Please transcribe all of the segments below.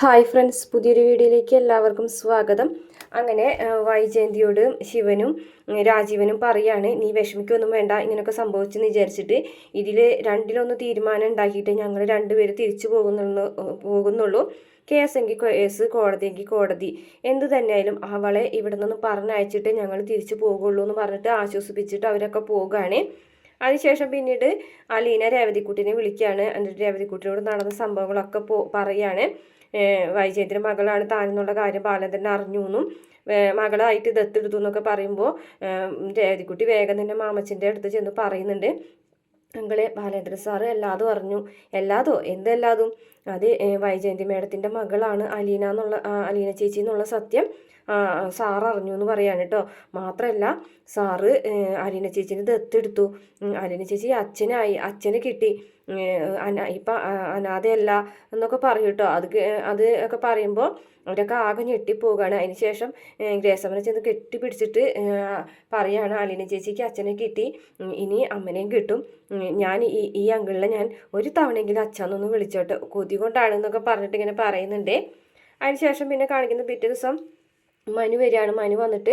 Hi friends, പുതിയൊരു വീഡിയോയിലേക്ക് എല്ലാവർക്കും സ്വാഗതം. അങ്ങനെ വൈജയന്തിയോട് ശിവനും രാജീവനും പറയാണ്, നീ വിഷമിക്കൊന്നും വേണ്ട, ഇങ്ങനെയൊക്കെ സംഭവിച്ചെന്ന് വിചാരിച്ചിട്ട് ഇതിൽ രണ്ടിലൊന്ന് തീരുമാനം ഉണ്ടാക്കിയിട്ട് ഞങ്ങൾ രണ്ടുപേര് തിരിച്ചു പോകുന്നുള്ളൂ. കേസെങ്കിൽ കേസ്, കോടതിയെങ്കിൽ കോടതി, എന്ത് തന്നെയായാലും അവളെ ഇവിടെ നിന്ന് പറഞ്ഞയച്ചിട്ട് ഞങ്ങൾ തിരിച്ചു പോകുള്ളൂ എന്ന് പറഞ്ഞിട്ട് ആശ്വസിപ്പിച്ചിട്ട് അവരൊക്കെ പോകുകയാണ്. അതിനുശേഷം പിന്നീട് അലീന രേവതിക്കുട്ടിനെ വിളിക്കുകയാണ്. എന്നിട്ട് രേവതിക്കുട്ടിയോട് നടന്ന സംഭവങ്ങളൊക്കെ പറയാണ്. വൈജയന്തിൻ്റെ മകളാണ് താനെന്നുള്ള കാര്യം ബാലചന്ദ്രൻ അറിഞ്ഞു എന്നും മകളായിട്ട് ദത്തെടുത്തു എന്നൊക്കെ പറയുമ്പോൾ രേവതിക്കുട്ടി വേഗം തന്നെ മാമച്ചൻ്റെ അടുത്ത് ചെന്ന് പറയുന്നുണ്ട്, ഞങ്ങളെ ബാലേന്ദ്രൻ സാറ് എല്ലാതും അറിഞ്ഞു. എന്തെല്ലാതും അത് വൈജയന്തി മേഡത്തിൻ്റെ മകളാണ് അലീന ചേച്ചി എന്നുള്ള സത്യം സാറ് അറിഞ്ഞു എന്ന് പറയാണ് കേട്ടോ. മാത്രമല്ല സാറ് അലീന ചേച്ചിനെ ദത്തെടുത്തു. അലീന ചേച്ചി അച്ഛനെ കിട്ടി, ഇപ്പം അനാഥയല്ല എന്നൊക്കെ പറയും കേട്ടോ. അത് ഒക്കെ പറയുമ്പോൾ അവരൊക്കെ ആകെ ഞെട്ടിപ്പോവുകയാണ്. അതിന് ശേഷം ഗ്രേസമ്മനെ ചെന്ന് കെട്ടിപ്പിടിച്ചിട്ട് പറയാണ്, അലീന ചേച്ചിക്ക് അച്ഛനെ കിട്ടി, ഇനി അമ്മനെയും കിട്ടും. ഞാൻ ഈ അങ്കിളിനെ ഞാൻ ഒരു തവണയെങ്കിലും അച്ഛനൊന്ന് വിളിച്ചോട്ടെ, കൊതി കൊണ്ടാണെന്നൊക്കെ പറഞ്ഞിട്ട് ഇങ്ങനെ പറയുന്നുണ്ട്. അതിനുശേഷം പിന്നെ കാണിക്കുന്ന പിറ്റേ ദിവസം മനു വരികയാണ്. മനു വന്നിട്ട്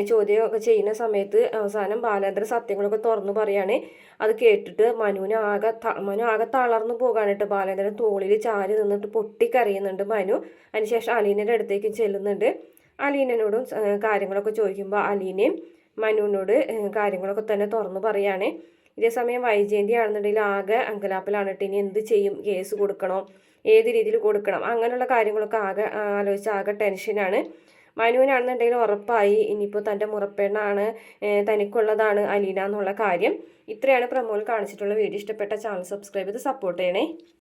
ചോദ്യമൊക്കെ ചെയ്യുന്ന സമയത്ത് അവസാനം ബാലേന്ദ്രൻ സത്യങ്ങളൊക്കെ തുറന്നു പറയാണ്. അത് കേട്ടിട്ട് മനു ആകെ തളർന്നു പോകാണ് കേട്ടോ. ബാലേന്ദ്രൻ തോളിൽ ചാരി നിന്നിട്ട് പൊട്ടിക്കരയുന്നുണ്ട് മനു. അതിനുശേഷം അലീനയുടെ അടുത്തേക്ക് ചെല്ലുന്നുണ്ട്. അലീനയോടും കാര്യങ്ങളൊക്കെ ചോദിക്കുമ്പോൾ അലീനയും മനുവിനോട് കാര്യങ്ങളൊക്കെ തന്നെ തുറന്നു പറയാണ്. ഇതേസമയം വൈജയന്തി ആണെന്നുണ്ടെങ്കിൽ ആകെ അങ്കലാപ്പിലാണ് കേട്ടോ. ഇനി എന്ത് ചെയ്യും, കേസ് കൊടുക്കണോ, ഏത് രീതിയിൽ കൊടുക്കണം, അങ്ങനെയുള്ള കാര്യങ്ങളൊക്കെ ആലോചിച്ച് ആകെ ടെൻഷനാണ്. മനുവിനാണെന്നുണ്ടെങ്കിൽ ഉറപ്പായി ഇനിയിപ്പോൾ തൻ്റെ മുറപ്പെണ്ണാണ്, തനിക്കുള്ളതാണ് അലീന എന്നുള്ള കാര്യം. ഇത്രയാണ് പ്രമോൾ കാണിച്ചിട്ടുള്ള വീഡിയോ. ഇഷ്ടപ്പെട്ട ചാനൽ സബ്സ്ക്രൈബ് ചെയ്ത് സപ്പോർട്ട് ചെയ്യണേ.